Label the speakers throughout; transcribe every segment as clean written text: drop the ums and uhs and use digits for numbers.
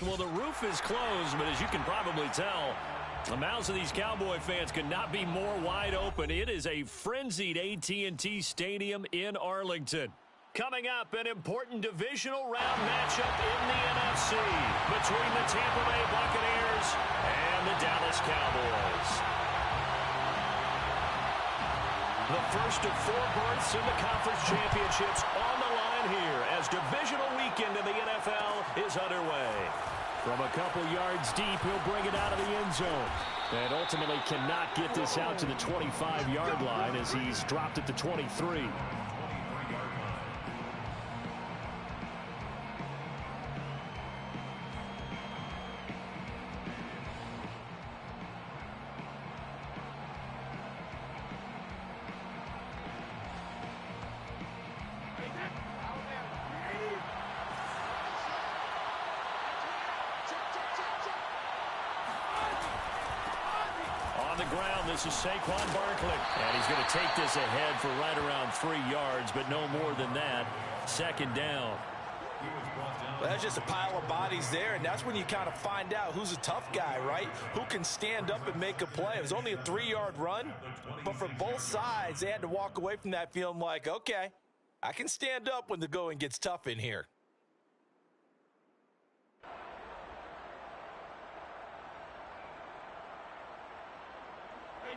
Speaker 1: Well, the roof is closed, but as you can probably tell, the mouths of these Cowboy fans could not be more wide open. It is a frenzied AT&T Stadium in Arlington. Coming up, an important divisional round matchup in the NFC between the Tampa Bay Buccaneers and the Dallas Cowboys. The first of 4 berths in the conference championships on the line here as divisional weekend in the NFL is underway. From a couple yards deep, he'll bring it out of the end zone. And ultimately cannot get this out to the 25-yard line as he's dropped at the 23. This is Saquon Barkley, and he's going to take this ahead for right around 3 yards, but no more than that. Second down.
Speaker 2: Well, that's just a pile of bodies there, and that's when you kind of find out who's a tough guy, right? Who can stand up and make a play. It was only a 3-yard run, but for both sides, they had to walk away from that feeling like, okay, I can stand up when the going gets tough in here.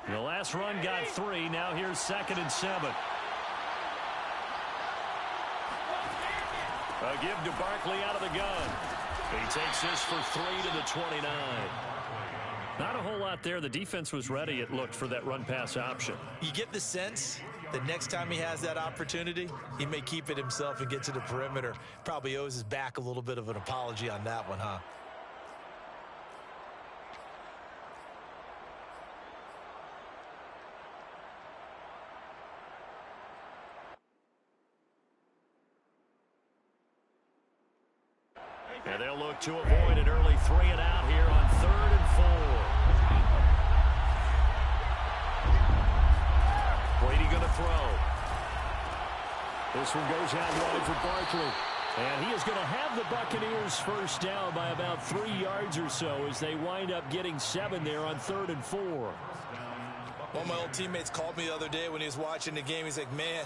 Speaker 1: The last run got 3. Now here's 2nd and 7. A give to Barkley out of the gun. He takes this for 3 to the 29. Not a whole lot there. The defense was ready, it looked, for that run-pass option.
Speaker 2: You get the sense that next time he has that opportunity, he may keep it himself and get to the perimeter. Probably owes his back a little bit of an apology on that one, huh?
Speaker 1: And they'll look to avoid an early 3 and out here on 3rd and 4. Brady going to throw. This one goes out wide for Barkley. And he is going to have the Buccaneers first down by about 3 yards or so as they wind up getting 7 there on 3rd and 4.
Speaker 2: One of my old teammates called me the other day when he was watching the game. He's like, man,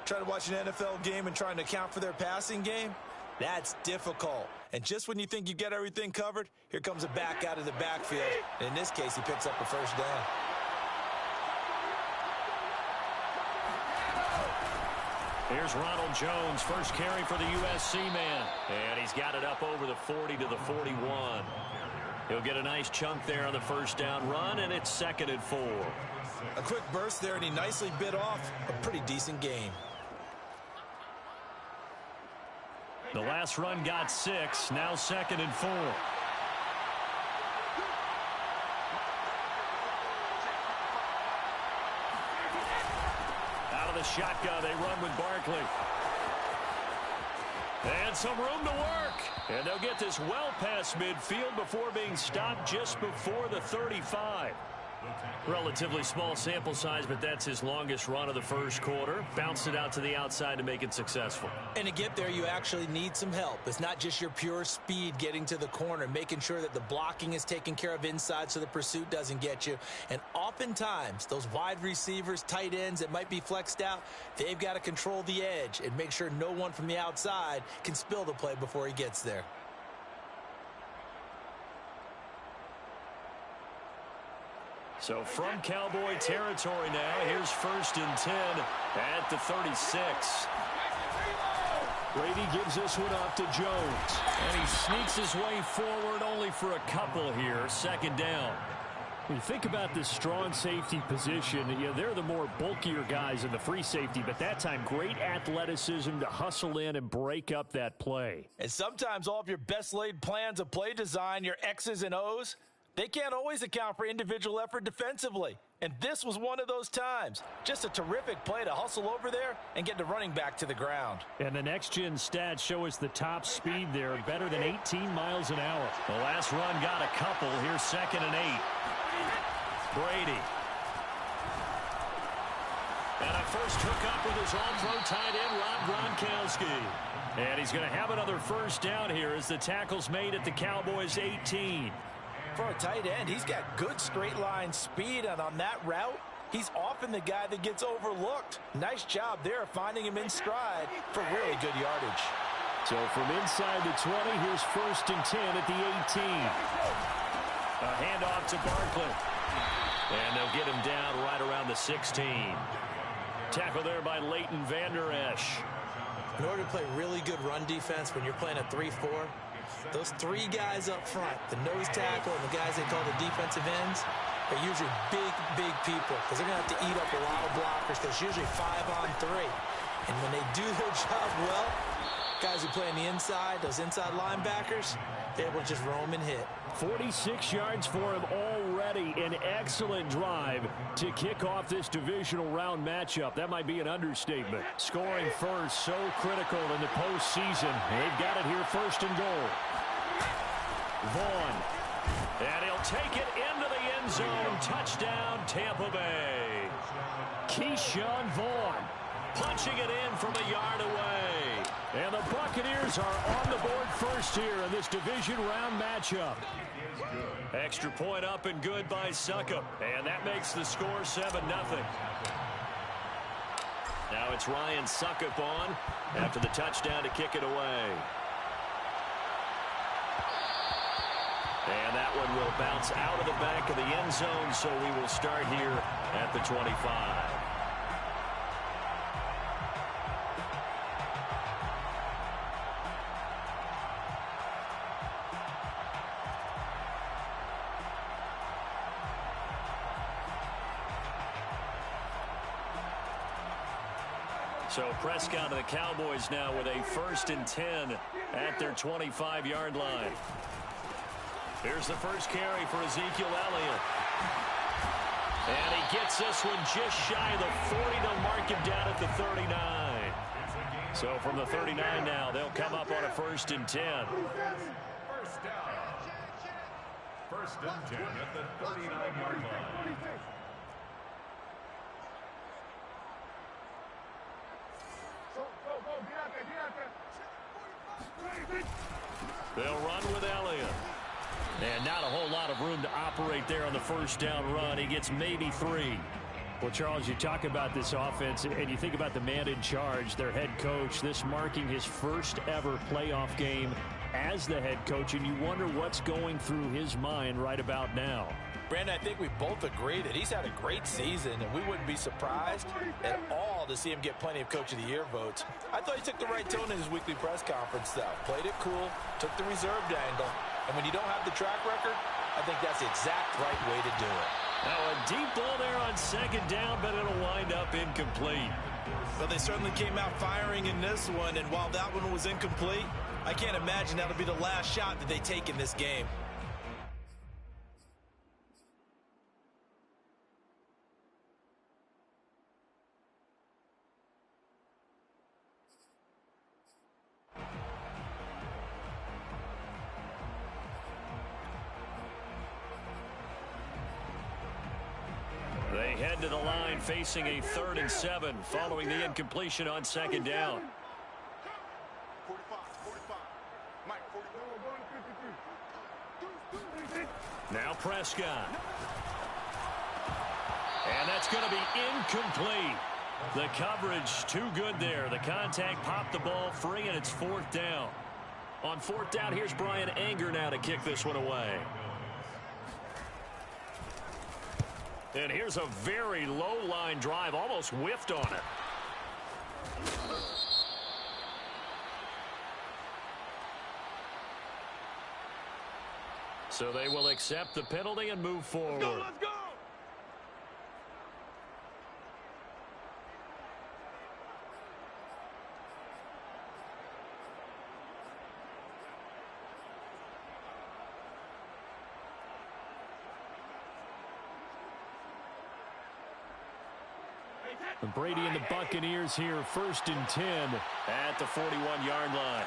Speaker 2: trying to watch an NFL game and trying to account for their passing game? That's difficult. And just when you think you get everything covered, here comes a back out of the backfield. And in this case, he picks up a first down.
Speaker 1: Here's Ronald Jones, first carry for the USC man. And he's got it up over the 40 to the 41. He'll get a nice chunk there on the first down run, and it's 2nd and 4.
Speaker 2: A quick burst there, and he nicely bit off a pretty decent gain.
Speaker 1: The last run got 6, now 2nd and 4. Out of the shotgun, they run with Barkley. And some room to work. And they'll get this well past midfield before being stopped just before the 35. Relatively small sample size, but that's his longest run of the first quarter. Bounced it out to the outside to make it successful.
Speaker 2: And to get there, you actually need some help. It's not just your pure speed getting to the corner, making sure that the blocking is taken care of inside so the pursuit doesn't get you. And oftentimes, those wide receivers, tight ends that might be flexed out, they've got to control the edge and make sure no one from the outside can spill the play before he gets there.
Speaker 1: So from Cowboy territory now, here's 1st and 10 at the 36. Brady gives this one off to Jones. And he sneaks his way forward only for a couple here. 2nd down. When you think about this strong safety position, you know, they're the more bulkier guys in the free safety, but that time great athleticism to hustle in and break up that play.
Speaker 2: And sometimes all of your best laid plans of play design, your X's and O's, they can't always account for individual effort defensively. And this was one of those times. Just a terrific play to hustle over there and get the running back to the ground.
Speaker 1: And the next-gen stats show us the top speed there, better than 18 miles an hour. The last run got a couple. Here's 2nd and 8. Brady. And a first hookup with his all-pro tight end, Rob Gronkowski. And he's going to have another first down here as the tackle's made at the Cowboys' 18.
Speaker 2: For a tight end, he's got good straight line speed, and on that route, he's often the guy that gets overlooked. Nice job there finding him in stride for really good yardage.
Speaker 1: So from inside the 20, here's first and 10 at the 18. A handoff to Barkley. And they'll get him down right around the 16. Tackle there by Leighton Vander Esch.
Speaker 2: In order to play really good run defense when you're playing a 3-4, those three guys up front, the nose tackle and the guys they call the defensive ends, are usually big people because they're going to have to eat up a lot of blockers. There's usually 5-on-3. And when they do their job well, guys who play on the inside, those inside linebackers, they're able to just roam and hit.
Speaker 1: 46 yards for him already. An excellent drive to kick off this divisional round matchup. That might be an understatement. Scoring first, so critical in the postseason. They've got it here, first and goal. Vaughn. And he'll take it into the end zone. Touchdown, Tampa Bay. Keyshawn Vaughn punching it in from a yard away. And the Buccaneers are on the board first here in this division round matchup. Extra point up and good by Succop. And that makes the score 7-0. Now it's Ryan Succop on after the touchdown to kick it away. And that one will bounce out of the back of the end zone, so we will start here at the 25. So Prescott of the Cowboys now with a first and 10 at their 25-yard line. Here's the first carry for Ezekiel Elliott. And he gets this one just shy of the 40. They'll mark him down at the 39. So from the 39 now, they'll come up on a first and 10.
Speaker 3: First down. First and 10 at the 39-yard line.
Speaker 1: They'll run with Elliott. And not a whole lot of room to operate there on the first down run. He gets maybe 3. Well, Charles, you talk about this offense, and you think about the man in charge, their head coach, this marking his first ever playoff game as the head coach, and you wonder what's going through his mind right about now.
Speaker 2: Brandon, I think we both agree that he's had a great season, and we wouldn't be surprised at all to see him get plenty of Coach of the Year votes. I thought he took the right tone in his weekly press conference, though. Played it cool, took the reserved angle, and when you don't have the track record, I think that's the exact right way to do it.
Speaker 1: Now a deep ball there on second down, but it'll wind up incomplete.
Speaker 2: Well, they certainly came out firing in this one, and while that one was incomplete, I can't imagine that'll be the last shot that they take in this game.
Speaker 1: They head to the line facing a 3rd and 7 following the incompletion on second down. Now Prescott. And that's going to be incomplete. The coverage too good there. The contact popped the ball free, and it's 4th down. On 4th down, here's Brian Anger now to kick this one away. And here's a very low line drive, almost whiffed on it. So they will accept the penalty and move forward.
Speaker 3: Let's go!
Speaker 1: Brady and the Buccaneers here, 1st and 10 at the 41-yard line.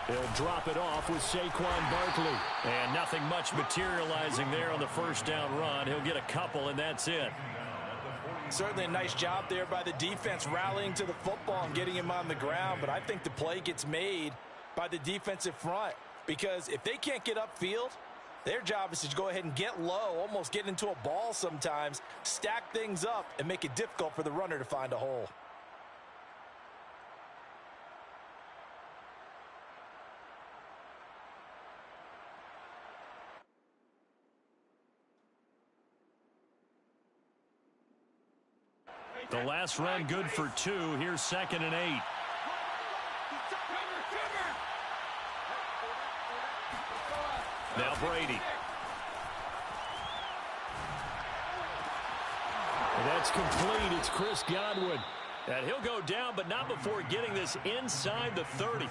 Speaker 1: He'll drop it off with Saquon Barkley. And nothing much materializing there on the first down run. He'll get a couple, and that's it.
Speaker 2: Certainly a nice job there by the defense rallying to the football and getting him on the ground. But I think the play gets made by the defensive front, because if they can't get upfield, their job is to go ahead and get low, almost get into a ball sometimes, stack things up, and make it difficult for the runner to find a hole.
Speaker 1: The last run good for 2. Here's 2nd and 8. Now Brady. That's complete. It's Chris Godwin. And he'll go down, but not before getting this inside the 30.
Speaker 3: A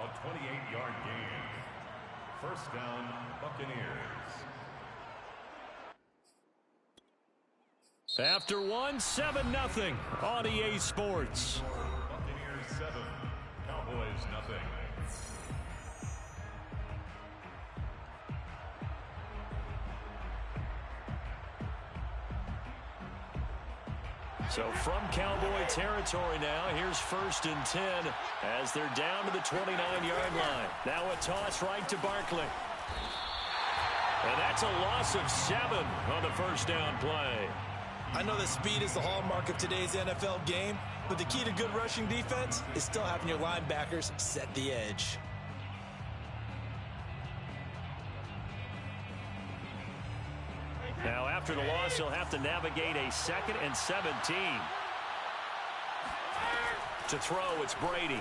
Speaker 3: 28-yard gain. First down, Buccaneers.
Speaker 1: After 1, 7-0 on EA Sports.
Speaker 3: Buccaneers 7, Cowboys nothing.
Speaker 1: So from Cowboy territory now, here's 1st and 10 as they're down to the 29-yard line. Now a toss right to Barkley. And that's a loss of 7 on the first down play.
Speaker 2: I know that speed is the hallmark of today's NFL game, but the key to good rushing defense is still having your linebackers set the edge.
Speaker 1: Now after the loss, he'll have to navigate a 2nd and 17. To throw, it's Brady.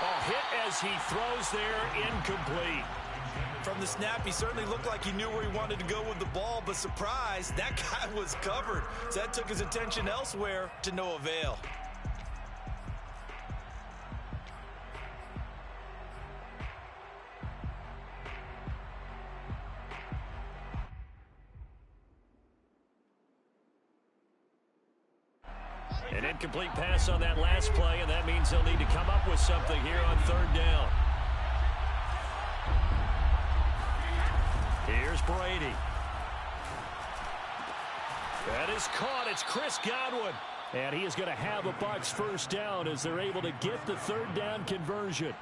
Speaker 1: Oh, hit as he throws there, incomplete.
Speaker 2: From the snap, he certainly looked like he knew where he wanted to go with the ball, but surprise, that guy was covered. So that took his attention elsewhere to no avail.
Speaker 1: An incomplete pass on that last play, and that means they'll need to come up with something here on 3rd down. Here's Brady. That is caught. It's Chris Godwin. And he is going to have a Bucs first down as they're able to get the 3rd down conversion.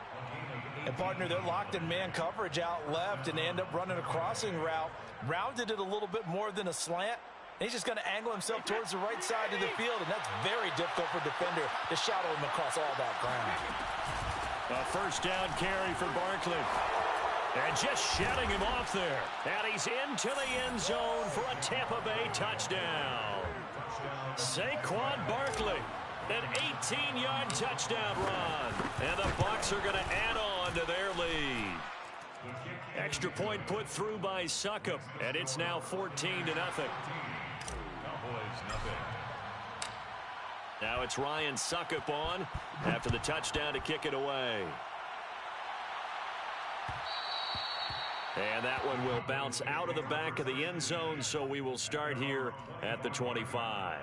Speaker 2: And, partner, they're locked in man coverage out left, and they end up running a crossing route. Rounded it a little bit more than a slant. And he's just going to angle himself towards the right side of the field, and that's very difficult for a defender to shadow him across all that ground.
Speaker 1: A first down carry for Barkley. And just shutting him off there. And he's into the end zone for a Tampa Bay touchdown. Saquon Barkley, an 18-yard touchdown run. And the Bucs are going to add on to their lead. Extra point put through by Succop, and it's now 14-0.
Speaker 3: Cowboys nothing.
Speaker 1: Now it's Ryan Succop on after the touchdown to kick it away. And that one will bounce out of the back of the end zone, so we will start here at the 25.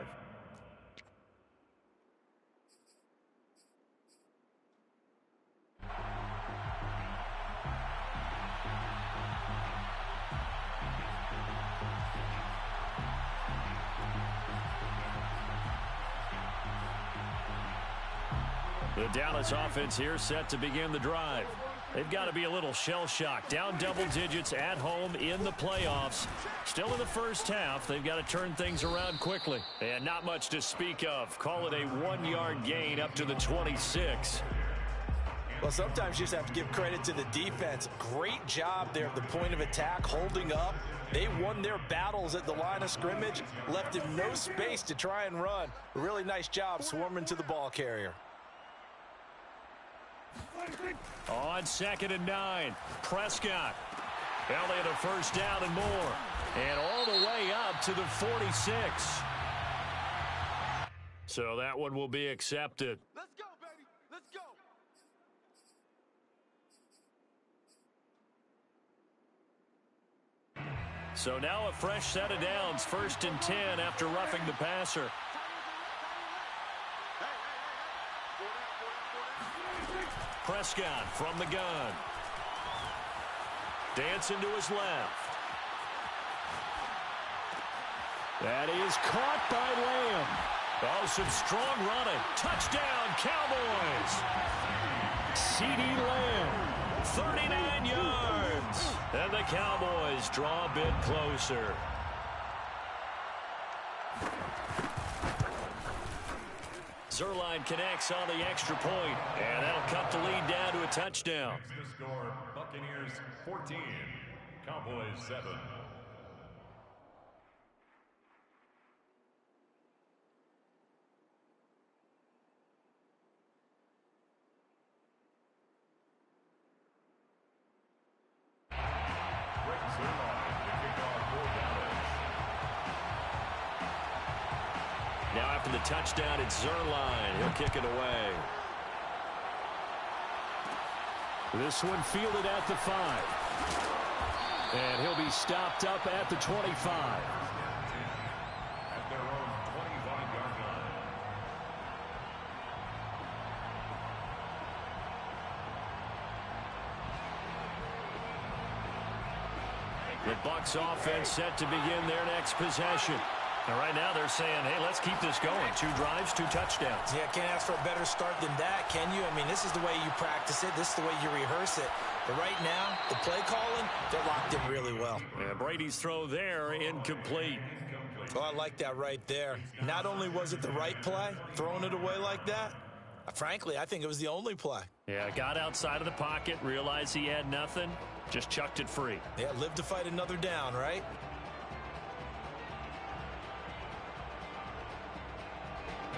Speaker 1: The Dallas offense here set to begin the drive. They've got to be a little shell-shocked. Down double digits at home in the playoffs. Still in the first half. They've got to turn things around quickly. And not much to speak of. Call it a 1-yard gain up to the 26.
Speaker 2: Well, sometimes you just have to give credit to the defense. Great job there at the point of attack, holding up. They won their battles at the line of scrimmage, left him no space to try and run. A really nice job swarming to the ball carrier.
Speaker 1: On 2nd and 9, Prescott. Elliott a first down and more. And all the way up to the 46. So that one will be accepted.
Speaker 4: Let's go, baby. Let's go.
Speaker 1: So now a fresh set of downs. 1st and 10 after roughing the passer. Prescott from the gun. Dancing to his left. That is caught by Lamb. Oh, some strong running. Touchdown, Cowboys. CeeDee Lamb, 39 yards. And the Cowboys draw a bit closer. Zerline connects on the extra point, and that'll cut the lead down to a touchdown.
Speaker 3: The score, Buccaneers 14, Cowboys 7.
Speaker 1: Now after the touchdown, it's Zerline. He'll kick it away. This one fielded at the 5. And he'll be stopped up at the 25.
Speaker 3: At their own 25-yard line.
Speaker 1: The Bucs offense set to begin their next possession. And right now they're saying, hey, let's keep this going. 2 drives, 2 touchdowns.
Speaker 2: Yeah, can't ask for a better start than that, can you? I mean, this is the way you practice it. This is the way you rehearse it. But right now, the play calling, they're locked in really well.
Speaker 1: And Brady's throw there, incomplete.
Speaker 2: Oh, I like that right there. Not only was it the right play, throwing it away like that, frankly, I think it was the only play.
Speaker 1: Yeah, got outside of the pocket, realized he had nothing, just chucked it free.
Speaker 2: Yeah, live to fight another down, right?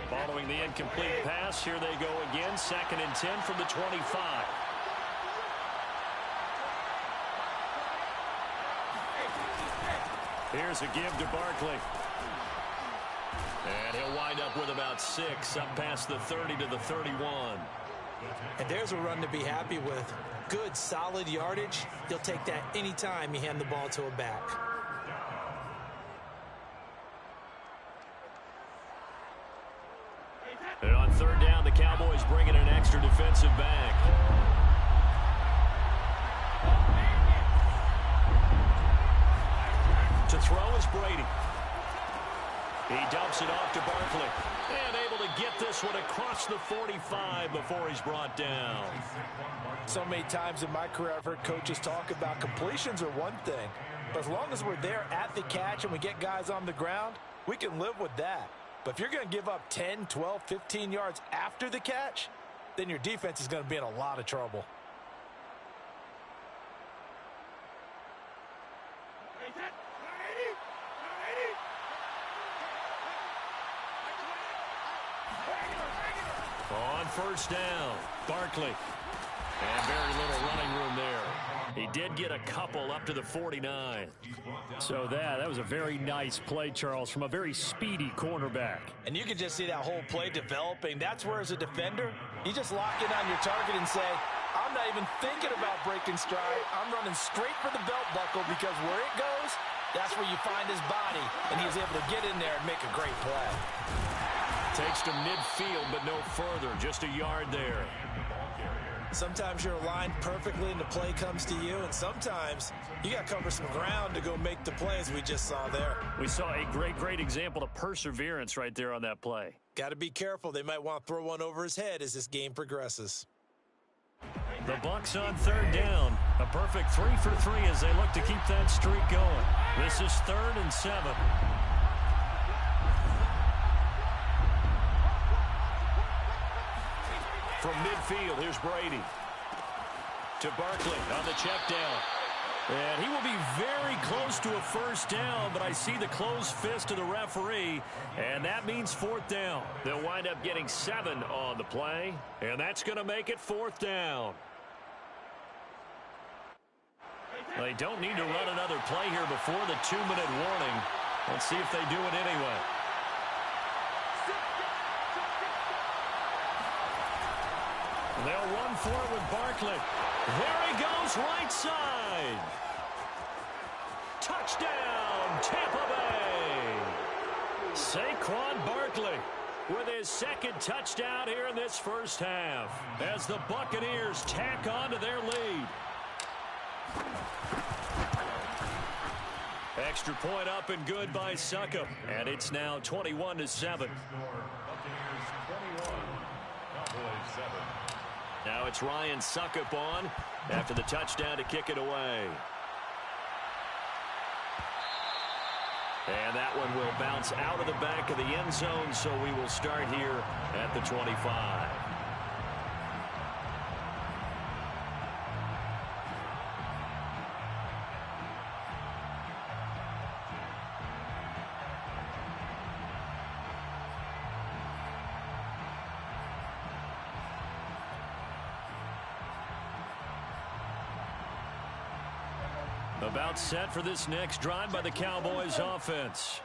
Speaker 1: Following the incomplete pass, here they go again. 2nd and 10 from the 25. Here's a give to Barkley. And he'll wind up with about 6, up past the 30 to the 31.
Speaker 2: And there's a run to be happy with. Good, solid yardage. He'll take that anytime you hand the ball to a back.
Speaker 1: And on 3rd down, the Cowboys bring in an extra defensive back. To throw is Brady. He dumps it off to Barkley. And able to get this one across the 45 before he's brought down.
Speaker 5: So many times in my career I've heard coaches talk about completions are one thing. But as long as we're there at the catch and we get guys on the ground, we can live with that. But if you're going to give up 10, 12, 15 yards after the catch, then your defense is going to be in a lot of trouble.
Speaker 1: On 1st down, Barkley. And very little running room there. He did get a couple up to the 49. So that was a very nice play, Charles, from a very speedy cornerback.
Speaker 2: And you can just see that whole play developing. That's where, as a defender, you just lock in on your target and say, I'm not even thinking about breaking stride. I'm running straight for the belt buckle, because where it goes, that's where you find his body. And he was able to get in there and make a great play.
Speaker 1: Takes to midfield, but no further. Just a yard there.
Speaker 2: Sometimes you're aligned perfectly and the play comes to you, and sometimes you got to cover some ground to go make the play, as we just saw there.
Speaker 1: We saw a great example of perseverance right there on that play.
Speaker 2: Got to be careful. They might want to throw one over his head as this game progresses.
Speaker 1: The Bucs on 3rd down. A perfect 3 for 3 as they look to keep that streak going. This is 3rd and 7. From midfield, here's Brady. To Barkley on the check down. And he will be very close to a 1st down, but I see the closed fist of the referee, and that means 4th down. They'll wind up getting 7 on the play, and that's going to make it 4th down. They don't need to run another play here before the 2-minute warning. Let's see if they do it anyway. They'll run for it with Barkley. There he goes, right side. Touchdown, Tampa Bay. Saquon Barkley. with his second touchdown here in this first half as the Buccaneers tack on to their lead. Extra point up and good by Succop, and it's now 21-7. Now it's Ryan Succop on after the touchdown to kick it away. And that one will bounce out of the back of the end zone, so we will start here at the 25. About set for this next drive by the Cowboys offense.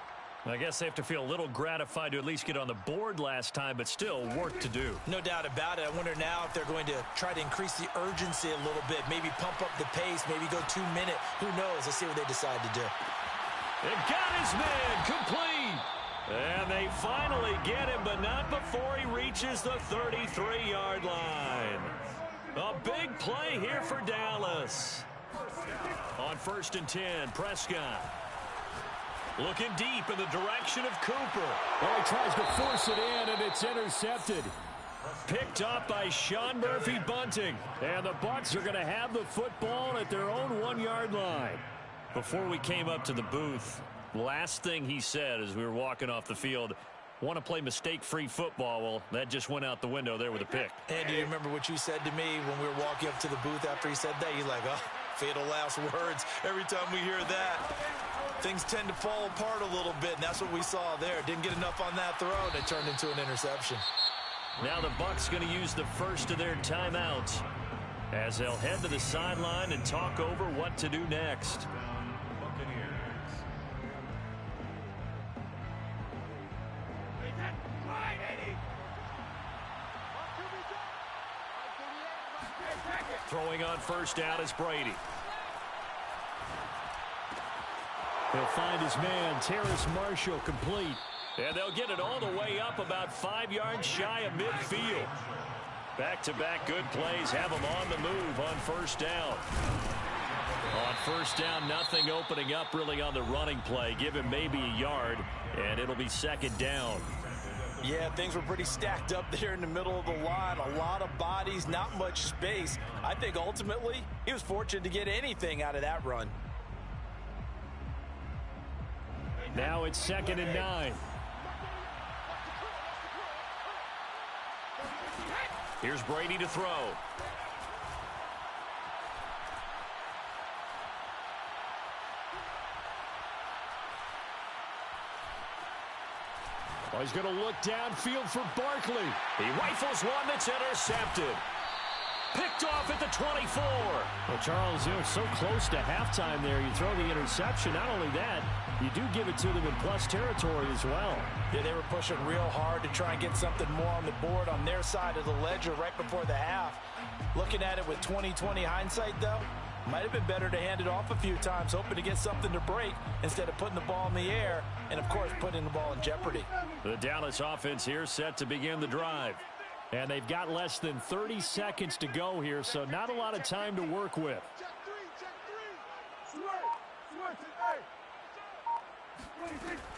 Speaker 1: I guess they have to feel a little gratified to at least get on the board last time, but still work to do.
Speaker 2: No doubt about it. I wonder now if they're going to try to increase the urgency a little bit, maybe pump up the pace, maybe go 2 minute. Who knows? Let's see what they decide to do.
Speaker 1: It got his man complete. And they finally get him, but not before he reaches the 33-yard line. A big play here for Dallas. On 1st and 10, Prescott. Looking deep in the direction of Cooper.
Speaker 6: Well, he tries to force it in, and it's intercepted.
Speaker 1: Picked up by Sean Murphy-Bunting. And the Bucs are going to have the football at their own 1-yard line. Before we came up to the booth, last thing he said as we were walking off the field, want to play mistake-free football. Well, that just went out the window there with a pick.
Speaker 2: And do you remember what you said to me when we were walking up to the booth after he said that? You're like, oh, fatal last words. Every time we hear that, things tend to fall apart a little bit, and that's what we saw there. Didn't get enough on that throw, and it turned into an interception.
Speaker 1: Now the Bucs going to use the first of their timeouts as they'll head to the sideline and talk over what to do next. Throwing on first down is Brady.
Speaker 6: He'll find his man, Terrace Marshall, complete.
Speaker 1: And they'll get it all the way up about 5 yards shy of midfield. Back-to-back good plays have them on the move on first down. On first down, nothing opening up really on the running play. Give him maybe a yard, and it'll be second down.
Speaker 2: Yeah, things were pretty stacked up there in the middle of the line. A lot of bodies, not much space. I think ultimately he was fortunate to get anything out of that run.
Speaker 6: Now it's 2nd and 9.
Speaker 1: Here's Brady to throw.
Speaker 6: Oh, he's going to look downfield for Barkley.
Speaker 1: He rifles one that's intercepted. Picked off at the 24.
Speaker 6: Well, Charles, you're so close to halftime there. You throw the interception. Not only that, you do give it to them in plus territory as well.
Speaker 2: Yeah, they were pushing real hard to try and get something more on the board on their side of the ledger right before the half. Looking at it with 20/20 hindsight, though, might have been better to hand it off a few times, hoping to get something to break instead of putting the ball in the air and, of course, putting the ball in jeopardy.
Speaker 1: The Dallas offense here set to begin the drive.
Speaker 6: And they've got less than 30 seconds to go here, so not a lot of time to work with.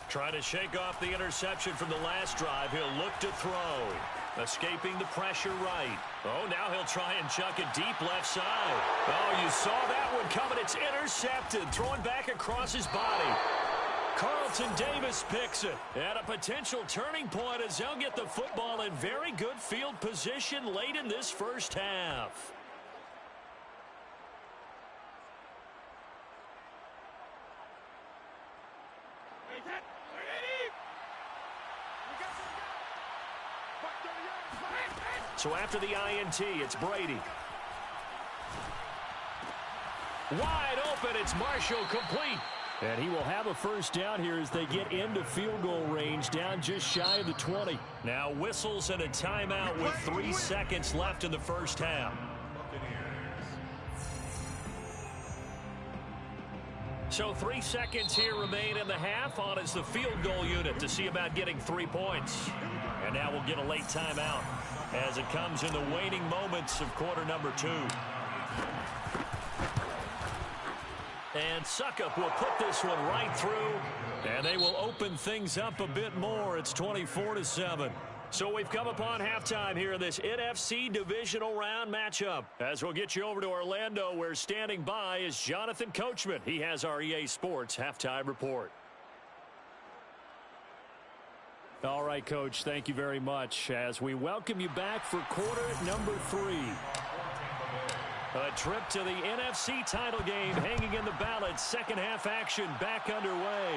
Speaker 1: Trying to shake off the interception from the last drive. He'll look to throw. Escaping the pressure right. Oh, now he'll try and chuck it deep left side. Oh, you saw that one coming. It's intercepted. Throwing back across his body. Carlton Davis picks it. And a potential turning point as they'll get the football in very good field position late in this first half. So after the INT, it's Brady. Wide open, it's Marshall complete.
Speaker 6: And he will have a first down here as they get into field goal range, down just shy of the 20.
Speaker 1: Now whistles and a timeout with 3 seconds left in the first half. So 3 seconds here remain in the half. On is the field goal unit to see about getting 3 points. And now we'll get a late timeout as it comes in the waning moments of quarter number 2. And Suckup will put this one right through, and they will open things up a bit more. It's 24-7. So we've come upon halftime here in this NFC divisional round matchup. As we'll get you over to Orlando, where standing by is Jonathan Coachman. He has our EA Sports halftime report.
Speaker 6: All right, Coach, thank you very much as we welcome you back for quarter number 3.
Speaker 1: A trip to the NFC title game hanging in the balance. Second half action back underway.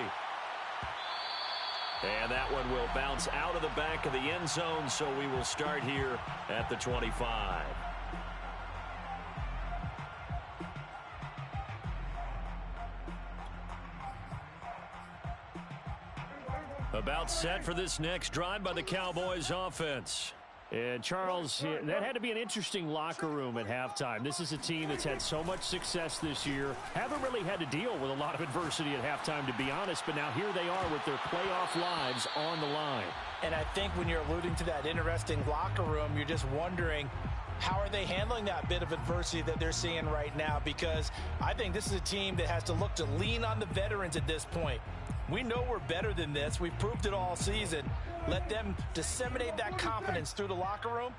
Speaker 1: And that one will bounce out of the back of the end zone, so we will start here at the 25. About set for this next drive by the Cowboys offense.
Speaker 6: And, Charles, that had to be an interesting locker room at halftime. This is a team that's had so much success this year. Haven't really had to deal with a lot of adversity at halftime, to be honest. But now here they are with their playoff lives on the line.
Speaker 5: And I think when you're alluding to that interesting locker room, you're just wondering, how are they handling that bit of adversity that they're seeing right now? Because I think this is a team that has to look to lean on the veterans at this point. We know we're better than this. We've proved it all season. Let them disseminate that confidence through the locker room.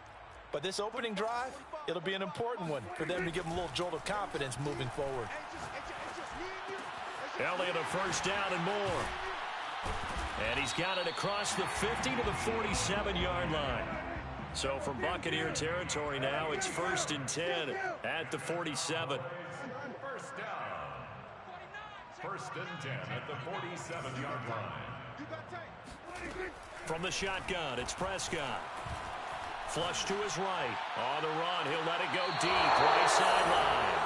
Speaker 5: But this opening drive, it'll be an important one for them to give them a little jolt of confidence moving forward.
Speaker 1: Elliott a first down and more. And he's got it across the 50 to the 47-yard line. So from Buccaneer territory now, it's 1st and 10 at the 47.
Speaker 3: First down. 1st and 10 at the 47-yard line.
Speaker 1: From the shotgun, it's Prescott. Flush to his right. On the run, he'll let it go deep. Right sideline.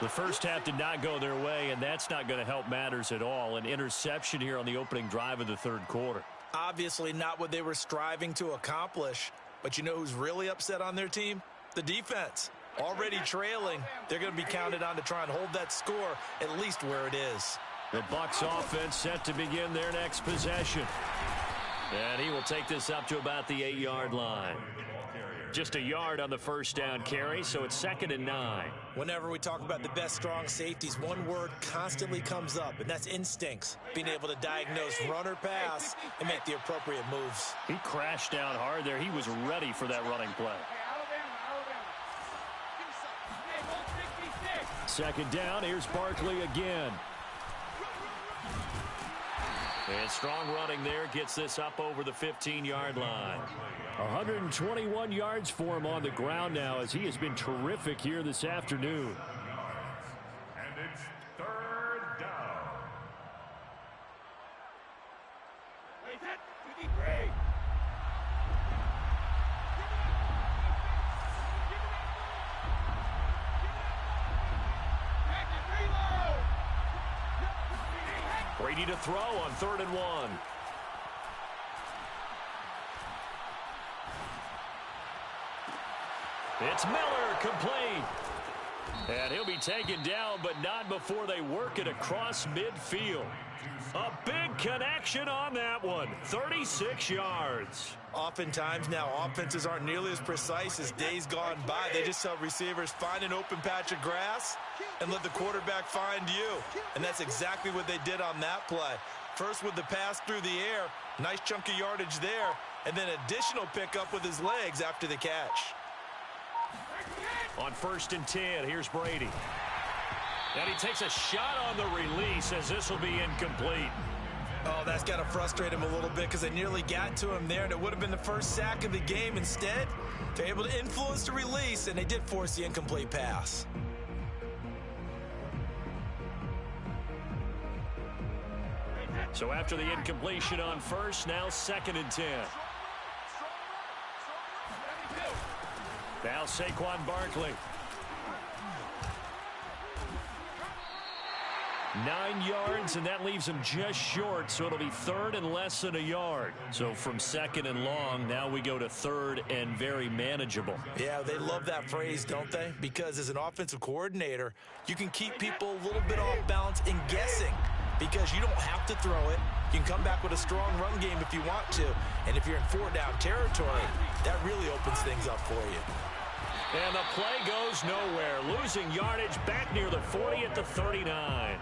Speaker 1: The first half did not go their way, and that's not going to help matters at all. An interception here on the opening drive of the third quarter.
Speaker 2: Obviously not what they were striving to accomplish. But you know who's really upset on their team? The defense. Already trailing, they're going to be counted on to try and hold that score at least where it is.
Speaker 1: The Bucs offense set to begin their next possession. And he will take this up to about the 8-yard line. Just a yard on the first down carry, so it's 2nd and 9.
Speaker 2: Whenever we talk about the best strong safeties, one word constantly comes up, and that's instincts. Being able to diagnose run or pass and make the appropriate moves.
Speaker 6: He crashed down hard there. He was ready for that running play.
Speaker 1: 2nd down, here's Barkley again. And strong running there gets this up over the 15-yard line.
Speaker 6: 121 yards for him on the ground now as he has been terrific here this afternoon.
Speaker 3: And it's 3rd down.
Speaker 1: Brady to throw on 3rd and 1. It's Miller, complete. And he'll be taken down, but not before they work it across midfield. A big connection on that one. 36 yards.
Speaker 2: Oftentimes now, offenses aren't nearly as precise as days gone by. They just tell receivers, find an open patch of grass and let the quarterback find you. And that's exactly what they did on that play. First with the pass through the air, nice chunk of yardage there, and then additional pickup with his legs after the catch.
Speaker 1: On 1st and 10, here's Brady. And he takes a shot on the release as this will be incomplete.
Speaker 2: Oh, that's got to frustrate him a little bit because they nearly got to him there, and it would have been the first sack of the game. Instead, they're able to influence the release, and they did force the incomplete pass.
Speaker 1: So after the incompletion on 1st, now 2nd and 10. Now Saquon Barkley. 9 yards, and that leaves him just short, so it'll be 3rd and less than a yard. So from 2nd and long, now we go to 3rd and very manageable.
Speaker 2: Yeah, they love that phrase, don't they? Because as an offensive coordinator, you can keep people a little bit off balance and guessing because you don't have to throw it. You can come back with a strong run game if you want to. And if you're in 4-down territory, that really opens things up for you.
Speaker 1: And the play goes nowhere. Losing yardage back near the 40 at the 39.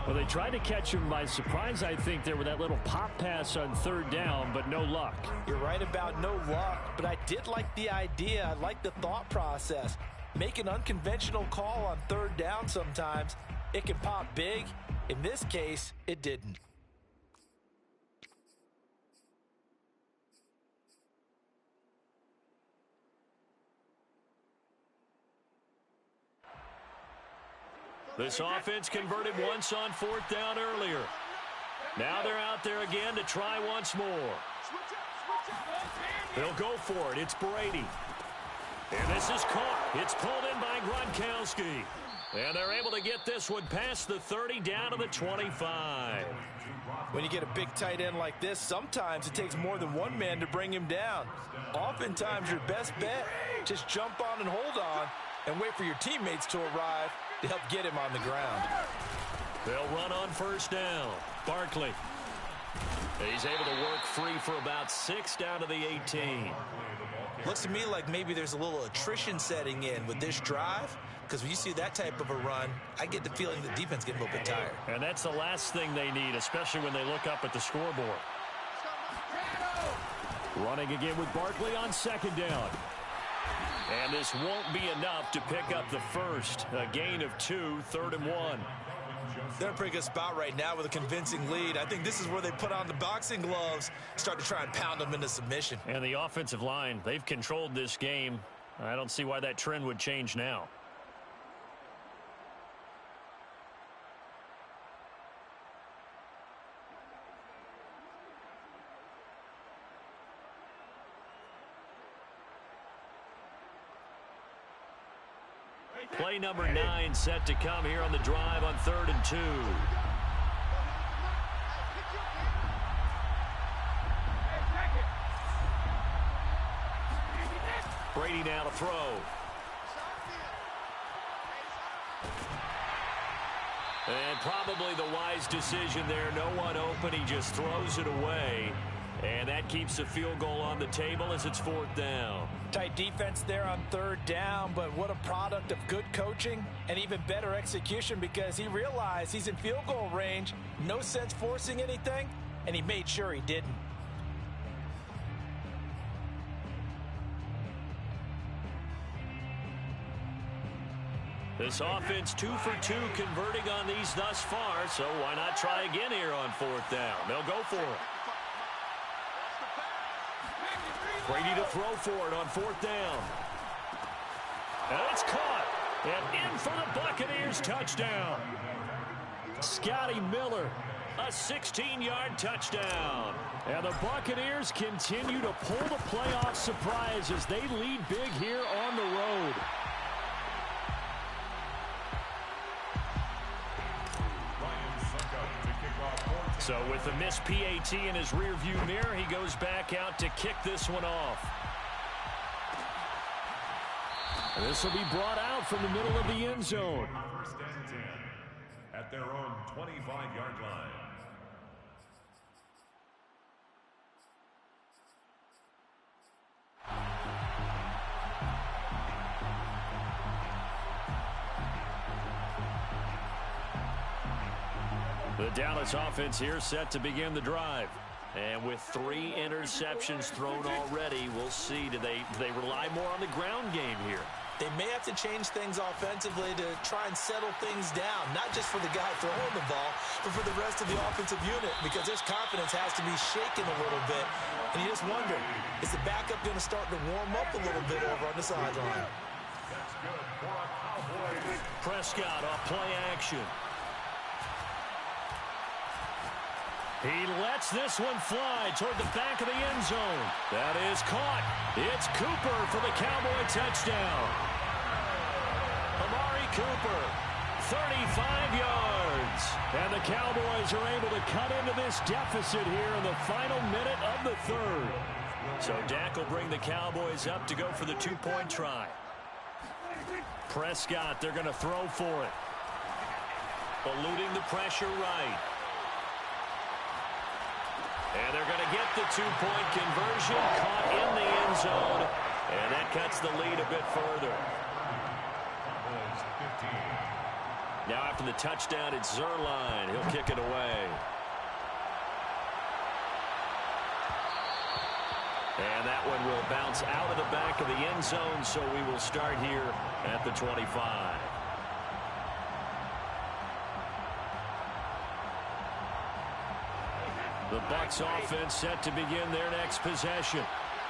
Speaker 6: Well, they tried to catch him by surprise, I think, there with that little pop pass on 3rd down, but no luck.
Speaker 5: You're right about no luck, but I did like the idea. I like the thought process. Make an unconventional call on 3rd down sometimes. It can pop big. In this case, it didn't.
Speaker 1: This offense converted once on 4th down earlier. Now they're out there again to try once more. They'll go for it. It's Brady. And this is caught. It's pulled in by Gronkowski. And they're able to get this one past the 30 down to the 25.
Speaker 5: When you get a big tight end like this, sometimes it takes more than one man to bring him down. Oftentimes your best bet, just jump on and hold on and wait for your teammates to arrive to help get him on the ground.
Speaker 1: They'll run on 1st down. Barkley. He's able to work free for about 6 down to the 18.
Speaker 2: Looks to me like maybe there's a little attrition setting in with this drive, because when you see that type of a run, I get the feeling the defense getting a little bit tired.
Speaker 1: And that's the last thing they need, especially when they look up at the scoreboard. Running again with Barkley on 2nd down. And this won't be enough to pick up the first. A gain of 2, 3rd and 1.
Speaker 2: They're in a pretty good spot right now with a convincing lead. I think this is where they put on the boxing gloves, start to try and pound them into submission.
Speaker 1: And the offensive line, they've controlled this game. I don't see why that trend would change now. Play number 9 set to come here on the drive on 3rd and 2. Brady now to throw. And probably the wise decision there. No one open. He just throws it away. And that keeps the field goal on the table as it's 4th down.
Speaker 5: Tight defense there on 3rd down, but what a product of good coaching and even better execution, because he realized he's in field goal range. No sense forcing anything, and he made sure he didn't.
Speaker 1: This offense 2 for 2 converting on these thus far, so why not try again here on 4th down? They'll go for it. Brady to throw for it on 4th down. And it's caught. And in for the Buccaneers touchdown. Scotty Miller, a 16-yard touchdown. And the Buccaneers continue to pull the playoff surprise as they lead big here on the road. So with the missed PAT in his rearview mirror, he goes back out to kick this one off. And this will be brought out from the middle of the end zone.
Speaker 3: 1st and 10 at their own 25-yard line.
Speaker 1: The Dallas offense here set to begin the drive. And with 3 interceptions thrown already, we'll see. Do they rely more on the ground game here?
Speaker 2: They may have to change things offensively to try and settle things down, not just for the guy throwing the ball, but for the rest of the offensive unit, because his confidence has to be shaken a little bit. And you just wonder, is the backup going to start to warm up a little bit over on the sideline?
Speaker 1: Prescott off play action. He lets this one fly toward the back of the end zone. That is caught. It's Cooper for the Cowboy touchdown. Amari Cooper, 35 yards. And the Cowboys are able to cut into this deficit here in the final minute of the 3rd. So Dak will bring the Cowboys up to go for the 2-point try. Prescott, they're going to throw for it. Eluding the pressure right. And they're going to get the two-point conversion, caught in the end zone, and that cuts the lead a bit further. Now after the touchdown, it's Zuerlein. He'll kick it away. And that one will bounce out of the back of the end zone, so we will start here at the 25. The Bucs offense set to begin their next possession.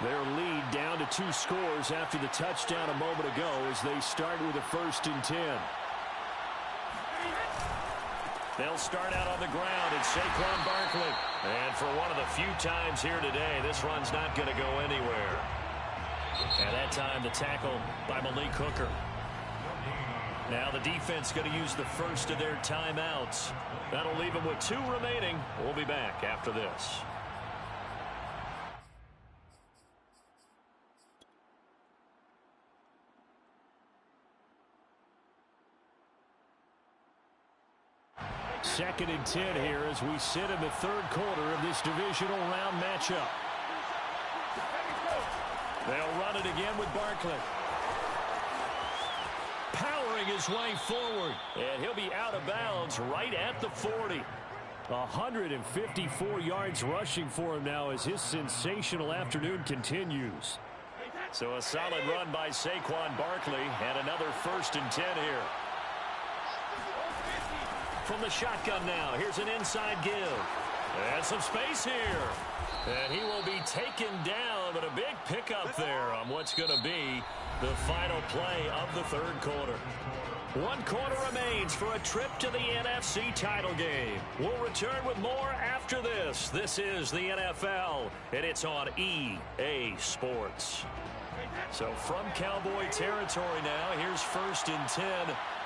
Speaker 1: Their lead down to 2 scores after the touchdown a moment ago as they start with a 1st and 10. They'll start out on the ground. It's Saquon Barkley. And for one of the few times here today, this run's not going to go anywhere. And that time the tackle by Malik Hooker. Now the defense going to use the first of their timeouts. That'll leave them with 2 remaining. We'll be back after this. Second and 10 here as we sit in the 3rd quarter of this divisional round matchup. They'll run it again with Barkley. Powering his way forward. And he'll be out of bounds right at the 40. 154 yards rushing for him now as his sensational afternoon continues. So a solid run by Saquon Barkley and another 1st and 10 here. From the shotgun now, here's an inside give. And some space here. And he will be taken down, but a big pickup there on what's going to be the final play of the 3rd quarter. 1 quarter remains for a trip to the NFC title game. We'll return with more after this. This is the NFL, and it's on EA Sports. So from Cowboy territory now, here's 1st and 10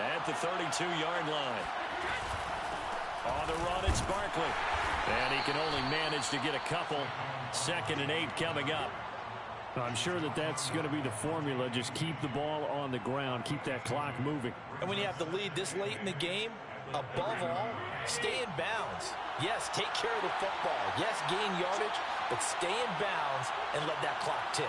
Speaker 1: at the 32-yard line. On the run, it's Barkley. And he can only manage to get a couple. 2nd and 8 coming up.
Speaker 6: I'm sure that that's going to be the formula. Just keep the ball on the ground. Keep that clock moving.
Speaker 2: And when you have the lead this late in the game, above all, stay in bounds. Yes, take care of the football. Yes, gain yardage, but stay in bounds and let that clock tick.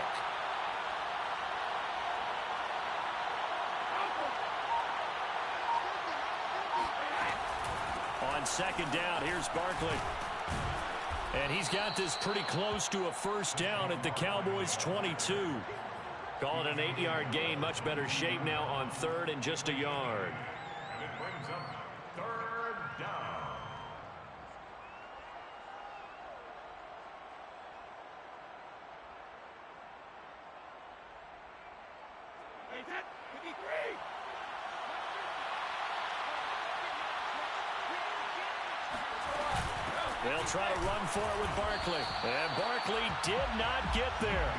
Speaker 1: On 2nd down, here's Barkley. And he's got this pretty close to a 1st down at the Cowboys' 22. Call it an 8-yard gain. Much better shape now on 3rd and just a yard.
Speaker 3: And it brings up 3rd down.
Speaker 1: They'll try to run for it with Barkley. And Barkley did not get there.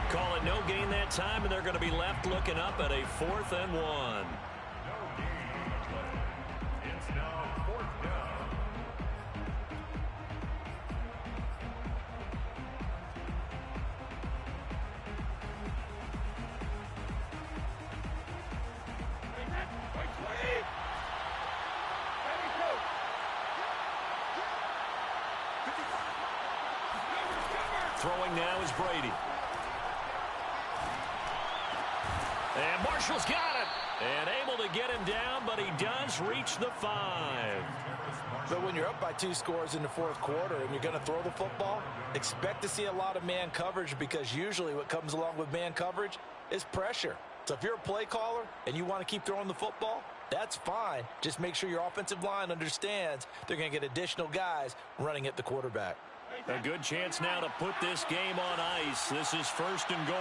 Speaker 1: Call it no gain that time, and they're going to be left looking up at a 4th and 1.
Speaker 3: No gain on the play. It's now 4th down.
Speaker 1: Throwing now is Brady. And Marshall's got it. And able to get him down, but he does reach the 5.
Speaker 2: But when you're up by 2 scores in the 4th quarter and you're going to throw the football, expect to see a lot of man coverage, because usually what comes along with man coverage is pressure. So if you're a play caller and you want to keep throwing the football, that's fine. Just make sure your offensive line understands they're going to get additional guys running at the quarterback.
Speaker 1: A good chance now to put this game on ice. This is 1st and goal.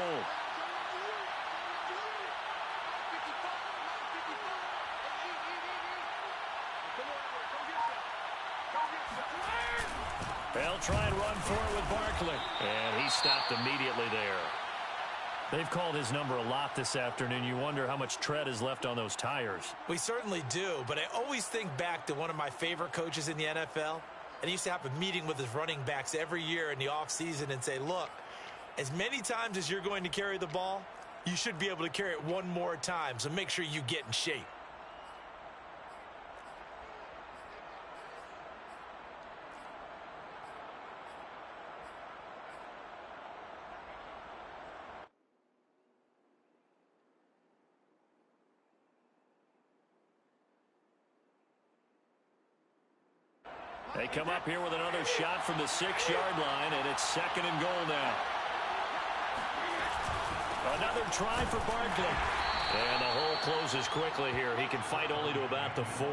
Speaker 1: They'll try and run for it with Barkley. And he stopped immediately there.
Speaker 6: They've called his number a lot this afternoon. You wonder how much tread is left on those tires.
Speaker 2: We certainly do, but I always think back to one of my favorite coaches in the NFL. And he used to have a meeting with his running backs every year in the offseason and say, look, as many times as you're going to carry the ball, you should be able to carry it one more time, so make sure you get in shape.
Speaker 1: They come up here with another shot from the 6-yard line, and it's 2nd and goal now. Another try for Barkley. And the hole closes quickly here. He can fight only to about the 4.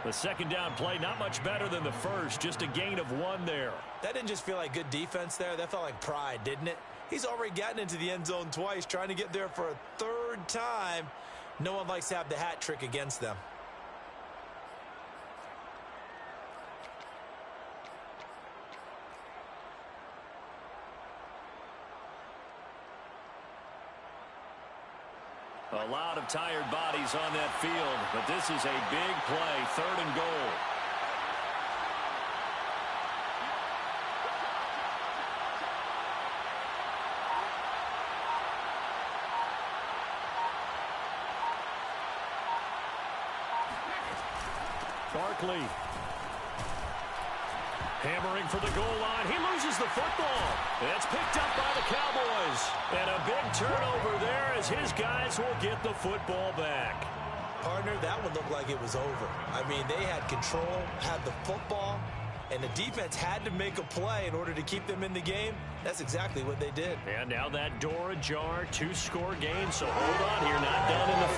Speaker 1: The 2nd down play, not much better than the first. Just a gain of 1 there.
Speaker 2: That didn't just feel like good defense there. That felt like pride, didn't it? He's already gotten into the end zone twice, trying to get there for a 3rd time. No one likes to have the hat trick against them.
Speaker 1: A lot of tired bodies on that field, but this is a big play, 3rd and goal. Barkley. Hammering for the goal line. He loses the football. It's picked up by the Cowboys. And a big turnover there as his guys will get the football back.
Speaker 2: Partner, that one looked like it was over. I mean, they had control, had the football, and the defense had to make a play in order to keep them in the game. That's exactly what they did.
Speaker 1: And now that door ajar, 2-score game, so hold on here, not done in the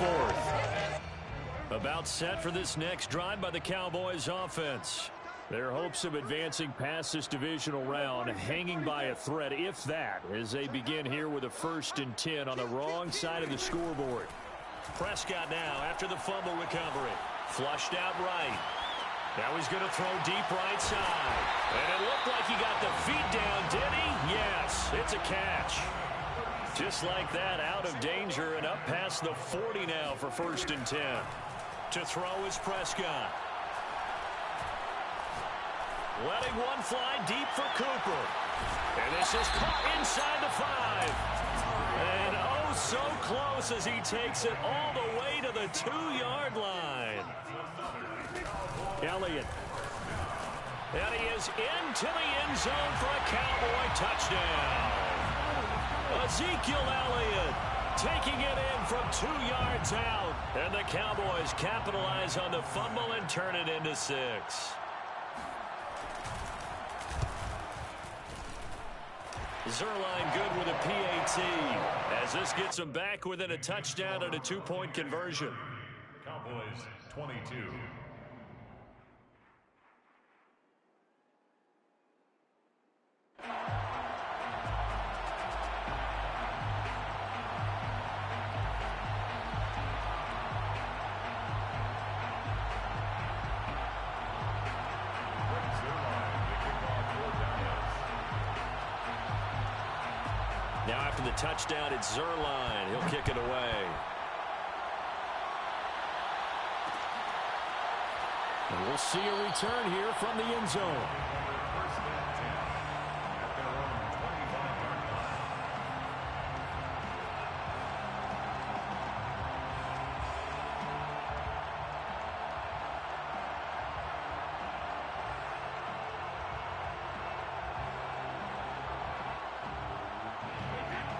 Speaker 1: 4th. About set for this next drive by the Cowboys offense. Their hopes of advancing past this divisional round hanging by a thread, if that, as they begin here with a 1st and 10 on the wrong side of the scoreboard. Prescott now after the fumble recovery. Flushed out right. Now he's going to throw deep right side. And it looked like he got the feet down, did he? Yes, it's a catch. Just like that, out of danger and up past the 40 now for 1st and 10. To throw is Prescott. Letting one fly deep for Cooper. And this is caught inside the 5. And oh, so close as he takes it all the way to the 2-yard line. Elliott. And he is into the end zone for a Cowboy touchdown. Ezekiel Elliott taking it in from 2 yards out. And the Cowboys capitalize on the fumble and turn it into 6. Zerline good with a PAT as this gets him back within a touchdown and a 2-point conversion.
Speaker 3: Cowboys 22.
Speaker 1: Now after the touchdown, it's Zerline. He'll kick it away. And we'll see a return here from the end zone.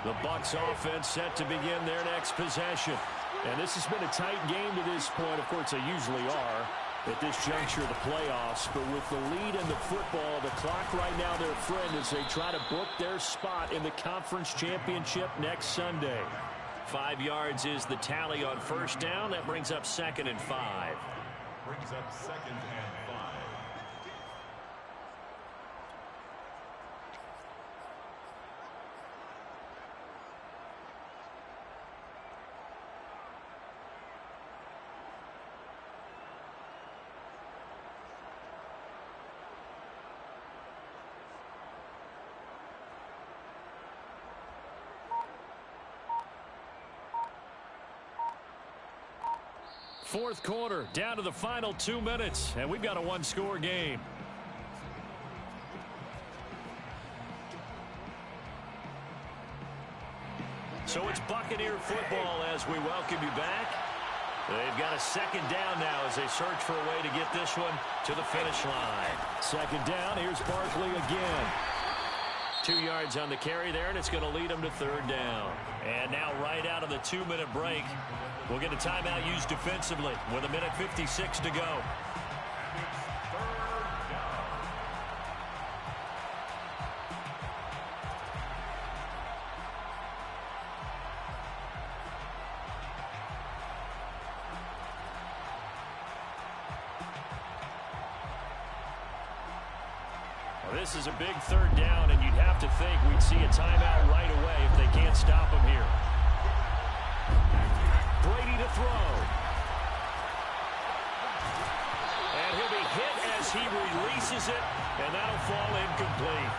Speaker 1: The Bucs offense set to begin their next possession. And this has been a tight game to this point. Of course, they usually are at this juncture of the playoffs. But with the lead in the football, the clock right now their friend as they try to book their spot in the conference championship next Sunday. 5 yards is the tally on 1st down. That brings up 2nd and 5.
Speaker 3: Brings up 2nd and 5.
Speaker 1: Fourth quarter, down to the final 2 minutes, and we've got a 1-score game. So it's Buccaneer football as we welcome you back. They've got a 2nd down now as they search for a way to get this one to the finish line. 2nd down, here's Barkley again. 2 yards on the carry there, and it's going to lead them to 3rd down. And now right out of the 2-minute break, we'll get a timeout used defensively with 1:56 to go.
Speaker 3: Third down.
Speaker 1: This is a big third down, and you'd have to think we'd see a timeout right away if they can't stop him here. Brady to throw. And he'll be hit as he releases it, and that'll fall incomplete.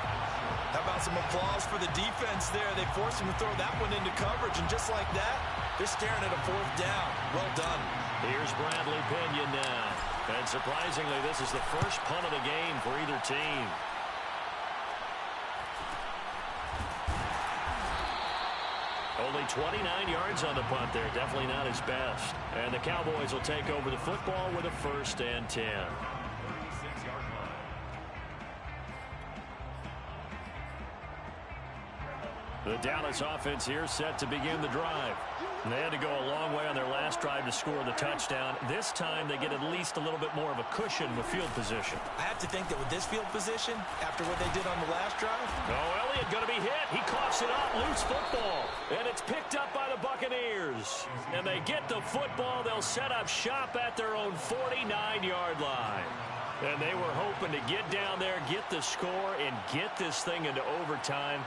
Speaker 2: How about some applause for the defense there? They forced him to throw that one into coverage, and just like that, they're staring at a fourth down. Well done.
Speaker 1: Here's Bradley Pinion now. And surprisingly, this is the first punt of the game for either team. Only 29 yards on the punt there. Definitely not his best. And the Cowboys will take over the football with a 1st and 10. The Dallas offense here set to begin the drive. And they had to go a long way on their last drive to score the touchdown. This time they get at least a little bit more of a cushion with field position.
Speaker 2: I have to think that with this field position, after what they did on the last drive.
Speaker 1: Oh, Elliott going to be hit. He coughs it up. Loose football. And it's picked up by the Buccaneers. And they get the football. They'll set up shop at their own 49-yard line. And they were hoping to get down there, get the score, and get this thing into overtime.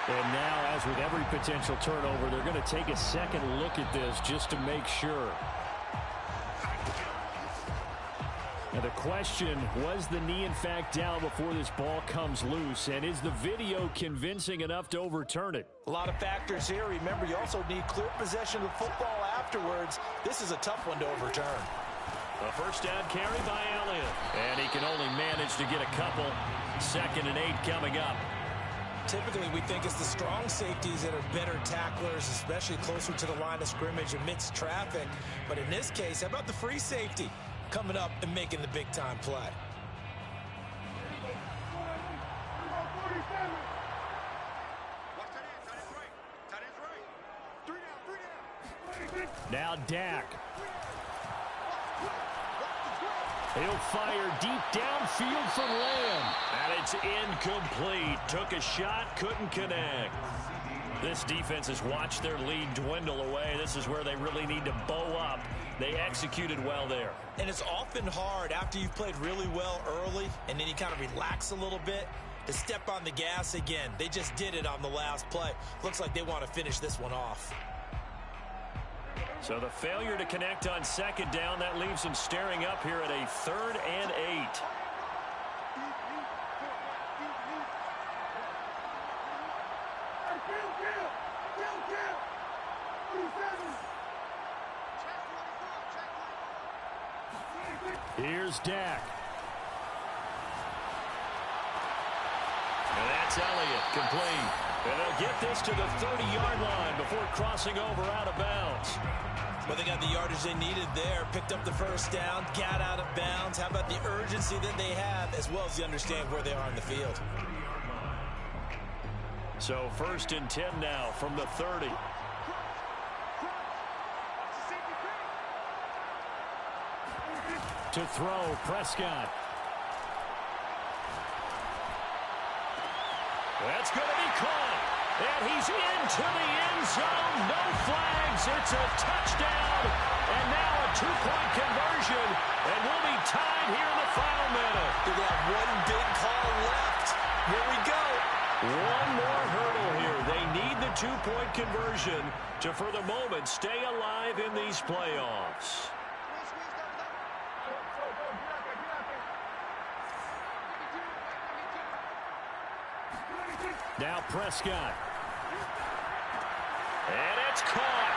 Speaker 6: And now, as with every potential turnover, they're going to take a second look at this just to make sure. Now the question, was the knee in fact down before this ball comes loose? And is the video convincing enough to overturn it?
Speaker 2: A lot of factors here. Remember, you also need clear possession of the football afterwards. This is a tough one to overturn.
Speaker 1: A first down carry by Elliott. And he can only manage to get a couple. 2nd and 8 coming up.
Speaker 2: Typically, we think it's the strong safeties that are better tacklers, especially closer to the line of scrimmage amidst traffic. But in this case, how about the free safety coming up and making the big-time play?
Speaker 6: Now Dak. He'll fire deep downfield for Lamb.
Speaker 1: And it's incomplete. Took a shot, couldn't connect. This defense has watched their lead dwindle away. This is where they really need to bow up. They executed well there.
Speaker 2: And it's often hard after you've played really well early and then you kind of relax a little bit to step on the gas again. They just did it on the last play. Looks like they want to finish this one off.
Speaker 1: So the failure to connect on 2nd down, that leaves them staring up here at a 3rd and 8.
Speaker 6: Here's Dak.
Speaker 1: And that's Elliott, complete. And they'll get this to the 30-yard line before crossing over out of bounds.
Speaker 2: Well, they got the yardage they needed there, picked up the first down, got out of bounds. How about the urgency that they have, as well as you understand where they are in the field?
Speaker 1: So 1st and 10 now from the 30.
Speaker 6: To throw, Prescott.
Speaker 1: That's going to be caught. And he's into the end zone. No flags. It's a touchdown. And now a 2-point conversion. And we'll be tied here in the final minute.
Speaker 2: They got one big call left. Here we go.
Speaker 1: One more hurdle here. They need the 2-point conversion to, for the moment, stay alive in these playoffs.
Speaker 6: Now Prescott.
Speaker 1: And it's caught.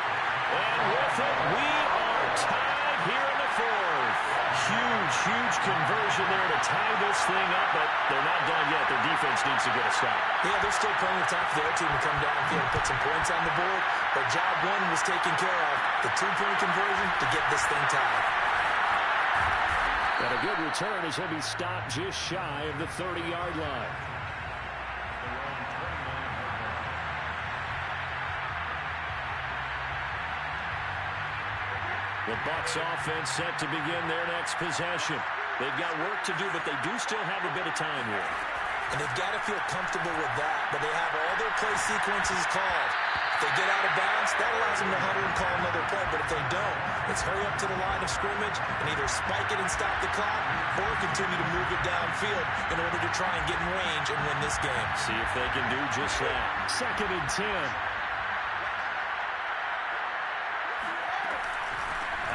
Speaker 1: And with it, we are tied here in the 4th. Huge conversion there to tie this thing up, but they're not done yet. Their defense needs to get a stop.
Speaker 2: Yeah, there's still plenty of time for their team to come downfield and put some points on the board. But job one was taken care of. The 2-point conversion to get this thing tied.
Speaker 6: And a good return as he'll be stopped just shy of the 30-yard line.
Speaker 1: The Bucs offense set to begin their next possession. They've got work to do, but they do still have a bit of time here.
Speaker 2: And they've got to feel comfortable with that, but they have all their play sequences called. If they get out of bounds, that allows them to huddle and call another play. But if they don't, it's hurry up to the line of scrimmage and either spike it and stop the clock or continue to move it downfield in order to try and get in range and win this game.
Speaker 1: See if they can do just that.
Speaker 6: 2nd and 10.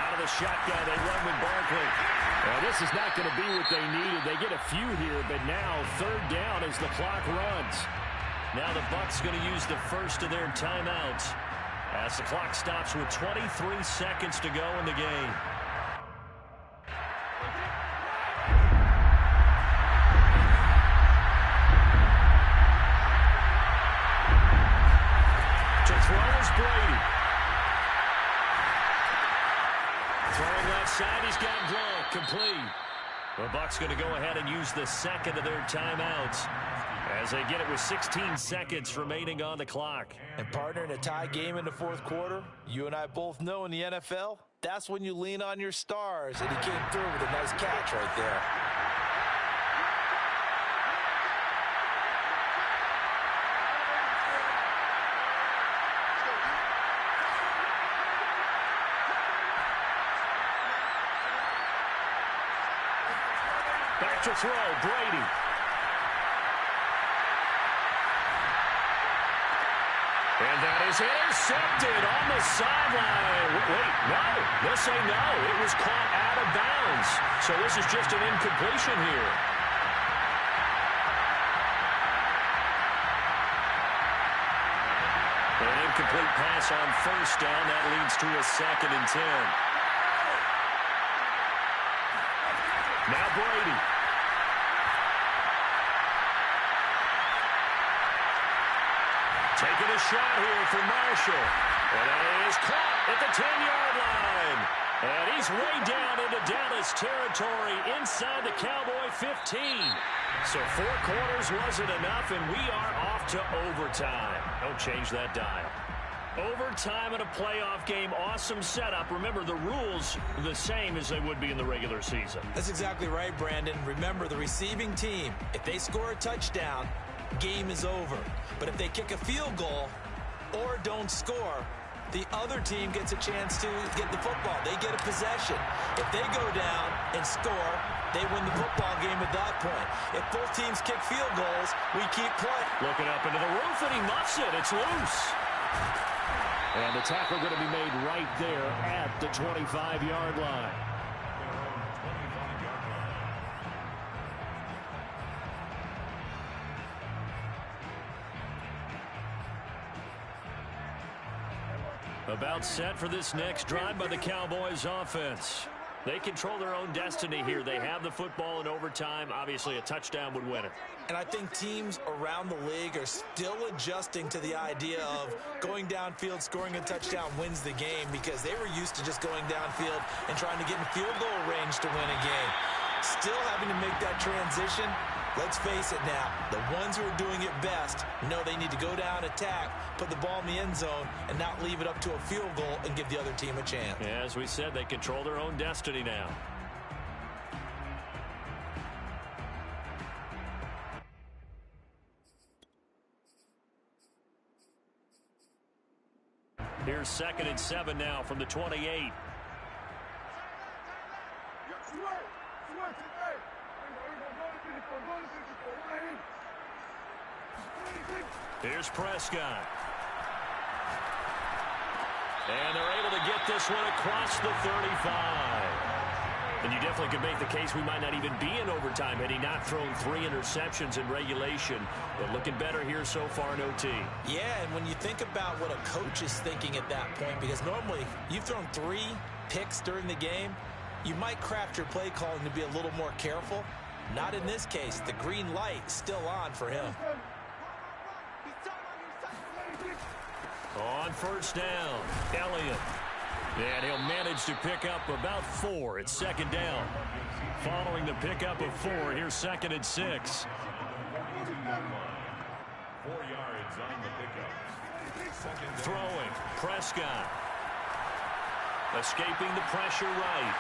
Speaker 1: Out of the shotgun, they run with Barkley.
Speaker 6: Well, this is not going to be what they needed. They get a few here, but now 3rd down as the clock runs.
Speaker 1: Now the Bucs going to use the first of their timeouts as the clock stops with 23 seconds to go in the game. To throw is Brady. Throwing left side, he's got Gronk, complete. The Bucs going to go ahead and use the 2nd of their timeouts as they get it with 16 seconds remaining on the clock.
Speaker 5: And partner, in a tie game in the 4th quarter, you and I both know in the NFL, that's when you lean on your stars, and he came through with a nice catch right there.
Speaker 1: Back to throw, Brady. And that is intercepted on the sideline. Wait, no. They'll say no. It was caught out of bounds. So this is just an incompletion here. An incomplete pass on 1st down. That leads to a 2nd and 10. Now Brady. Taking a shot here for Marshall. And that is caught at the 10-yard line. And he's way down into Dallas territory inside the Cowboy 15. So 4 quarters wasn't enough, and we are off to overtime. Don't change that dial. Overtime in a playoff game, awesome setup. Remember, the rules are the same as they would be in the regular season.
Speaker 2: That's exactly right, Brandon. Remember, the receiving team, if they score a touchdown, game is over. But if they kick a field goal or don't score, the other team gets a chance to get the football. They get a possession. If they go down and score, they win the football game at that point. If both teams kick field goals, we keep playing.
Speaker 1: Looking up into the roof, and he muffs it. It's loose.
Speaker 6: And the tackle going to be made right there at the 25-yard line.
Speaker 1: About set for this next drive by the Cowboys offense. They control their own destiny here. They have the football in overtime. Obviously, a touchdown would win it.
Speaker 2: And I think teams around the league are still adjusting to the idea of going downfield, scoring a touchdown wins the game, because they were used to just going downfield and trying to get in field goal range to win a game. Still having to make that transition. Let's face it now, the ones who are doing it best know they need to go down, attack, put the ball in the end zone, and not leave it up to a field goal and give the other team a chance.
Speaker 1: As we said, they control their own destiny now. Here's 2nd and 7 now from the 28. Here's Prescott. And they're able to get this one across the 35. And you definitely could make the case we might not even be in overtime had he not thrown 3 interceptions in regulation. But looking better here so far in OT.
Speaker 2: Yeah, and when you think about what a coach is thinking at that point, because normally you've thrown 3 picks during the game, you might craft your play calling to be a little more careful. Not in this case. The green light still on for him.
Speaker 1: On 1st down, Elliott. And he'll manage to pick up about 4. It's 2nd down. Following the pickup of 4, here's 2nd and 6.
Speaker 3: 4 yards on the pickup.
Speaker 1: Throwing, Prescott. Escaping the pressure right.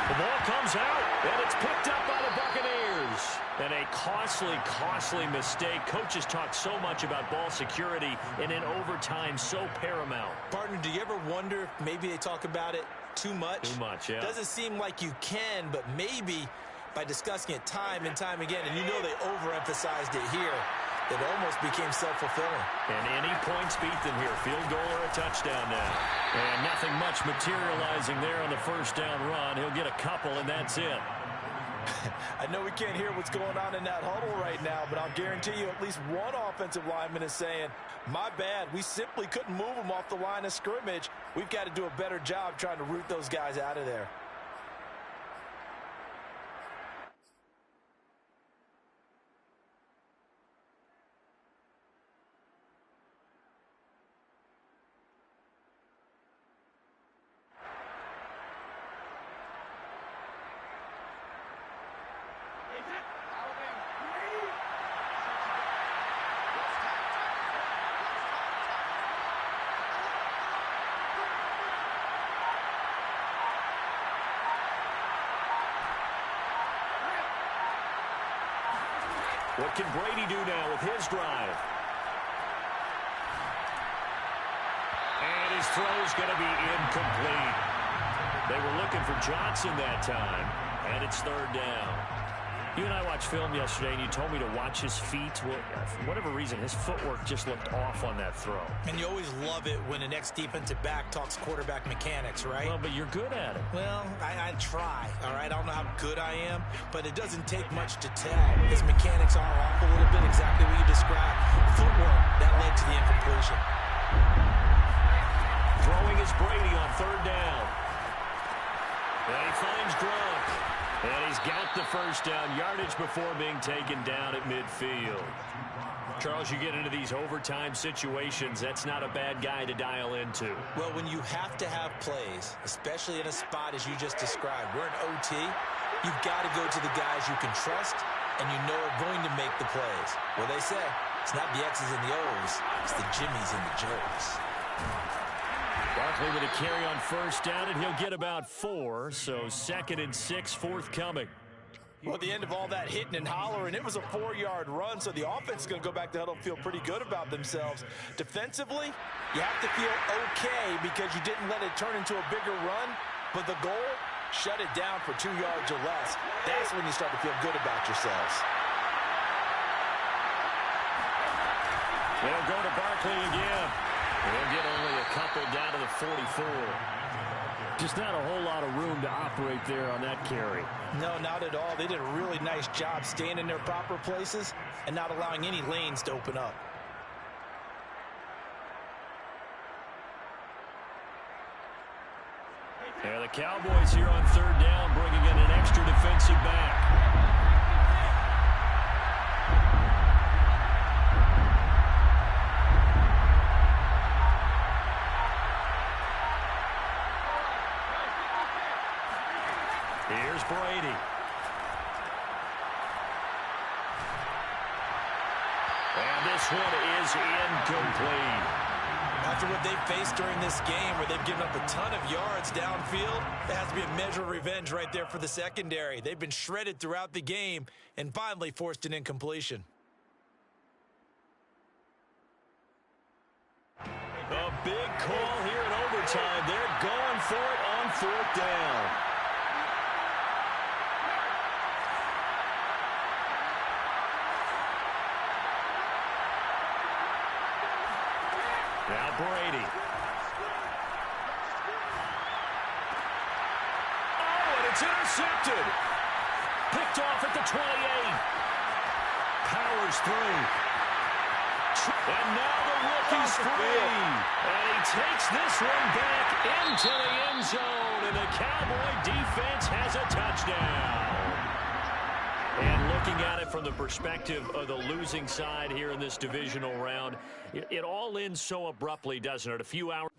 Speaker 1: The ball comes out, and it's picked up by the Buccaneers. And a costly mistake. Coaches talk so much about ball security, and in overtime, so paramount.
Speaker 2: Partner, do you ever wonder if maybe they talk about it too much?
Speaker 1: Too much, yeah.
Speaker 2: Doesn't seem like you can, but maybe by discussing it time and time again, and you know they overemphasized it here, it almost became self-fulfilling.
Speaker 1: And any points beat them here. Field goal or a touchdown now. And nothing much materializing there on the first down run. He'll get a couple, and that's it.
Speaker 5: I know we can't hear what's going on in that huddle right now, but I'll guarantee you at least one offensive lineman is saying, my bad, we simply couldn't move them off the line of scrimmage. We've got to do a better job trying to root those guys out of there.
Speaker 1: What can Brady do now with his drive? And his throw's going to be incomplete. They were looking for Johnson that time, and it's third down. You and I watched film yesterday, and you told me to watch his feet. Well, for whatever reason, his footwork just looked off on that throw.
Speaker 2: And you always love it when an ex-defensive back talks quarterback mechanics, right?
Speaker 1: Well, but you're good at it.
Speaker 2: Well, I try, all right? I don't know how good I am, but it doesn't take much to tell. His mechanics are off a little bit, exactly what you described. Footwork, that led to the incompletion.
Speaker 1: Throwing is Brady on third down. And he finds Gronk. And he's got the first down, yardage before being taken down at midfield. Charles, you get into these overtime situations, that's not a bad guy to dial into.
Speaker 2: Well, when you have to have plays, especially in a spot as you just described, we're in OT, you've got to go to the guys you can trust and you know are going to make the plays. Well, they say it's not the X's and the O's, it's the Jimmies and the Joes.
Speaker 1: Barkley with a carry on first down, and he'll get about 4, so 2nd and 6 forthcoming.
Speaker 5: Well, at the end of all that hitting and hollering, it was a 4-yard run, so the offense is going to go back to huddle, feel pretty good about themselves. Defensively, you have to feel okay because you didn't let it turn into a bigger run, but the goal, shut it down for 2 yards or less. That's when you start to feel good about yourselves.
Speaker 1: They'll go to Barkley again. He'll get only a couple down to the 44.
Speaker 6: Just not a whole lot of room to operate there on that carry.
Speaker 2: No, not at all. They did a really nice job staying in their proper places and not allowing any lanes to open up.
Speaker 1: And the Cowboys here on third down, bringing in an extra defensive back. Here's Brady. And this one is incomplete.
Speaker 2: After what they've faced during this game where they've given up a ton of yards downfield, there has to be a measure of revenge right there for the secondary. They've been shredded throughout the game and finally forced an incompletion.
Speaker 1: A big call here in overtime. They're going for it on fourth down. Now Brady. Oh, and it's intercepted. Picked off at the 28. Powers through. And now the rookie's free. And he takes this one back into the end zone. And the Cowboy defense has a touchdown. And looking at it from the perspective of the losing side here in this divisional round, it all ends so abruptly, doesn't it? A few hours.